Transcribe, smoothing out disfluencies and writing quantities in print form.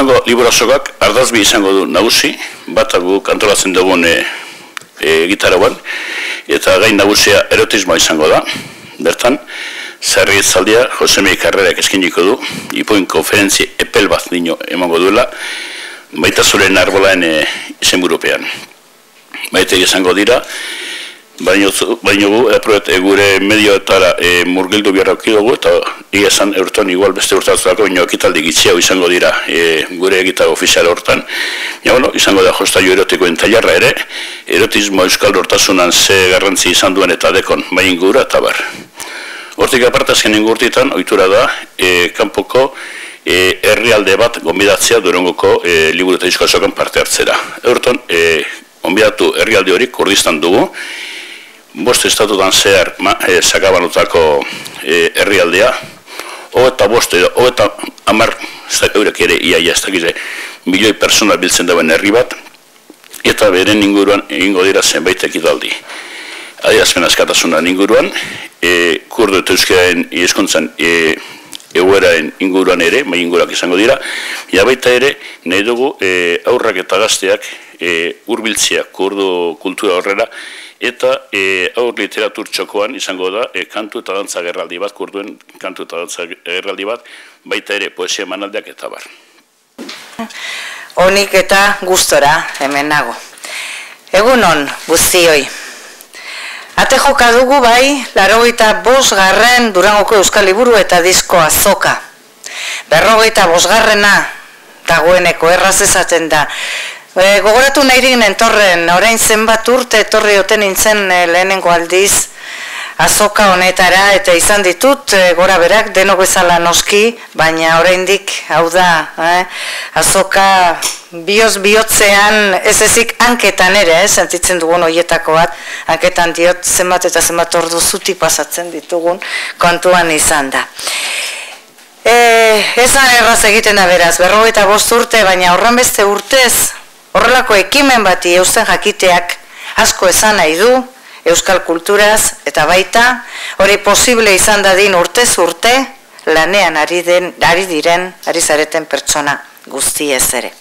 aurtengo liburu azokak ardazbi izango du nagusi, bat guk antolatzen dugun gitarauan, eta gain nagusia erotismoa izango da. Bertan, Sarri Etzaldia, Josemi Karrerak eskiniko du, ipuin konferentzi epel bat dino emango duela, baita zuren arbolaen izenburupean. Baita izango dira, baina gure medioetara murgildu biharrauki dugu, eta esan eurton igual beste urtatzulako, baina ekitaldi gitziago izango dira gure egital ofizial hortan. Izango da jostailu erotikoen tailarra ere, erotismo euskal hortasunan ze garrantzi izan duen eta dekon, bai ingura eta bar. Hortik aparte azken ingurtitan, ohitura da, kanpoko herrialde bat gonbidatzea Durangoko liburu eta disko azokan parte hartzera. Eurton, gonbidatu herrialde hori Kurdistan dugu, 5 estatutan zehar sakabanutako herrialdea, eta 10 eurek ere iaia ez dakize milioi persona biltzen dauen herri bat, eta beren inguruan egingo dira zenbait ekitaldi. Adierazpen askatasunan inguruan, kurdu eta euskararen hizkuntzan egoeraen inguruan ere, mai inguruak izango dira, baita ere nahi dugu aurrak eta gazteak hurbiltzea kurdu kultura horrela, eta aur literatur txokoan izango da kantu eta dantza gerraldi bat, kurduen kantu eta dantza gerraldi bat, baita ere poesia emanaldiak eta bar. Onik eta gustora hemen nago. Egunon guztioi. Ate joka dugu bai, 85. Durangoko Euskal Liburu eta Disko Azoka. 45. dagoeneko erraz esaten da. Gogoratu nahi ginen torren, orain zenbat urte etorri oten nintzen lehenengo aldiz azoka honetara, eta izan ditut gora berak denok bezala noski, baina oraindik hau da, azoka bioz bihotzean ez ezik hanketan ere, sentitzen dugun horietako bat, hanketan diot zenbat eta zenbat ordu zutik pasatzen ditugun kontuan izan da. Ezan erraz egiten da beraz, 45 urte, baina horren beste urtez, horrelako ekimen bati eusten jakiteak asko esan nahi du, euskal kulturaz eta baita, hori posible izan dadin urtez urte, lanean ari zareten pertsona guztiez ere.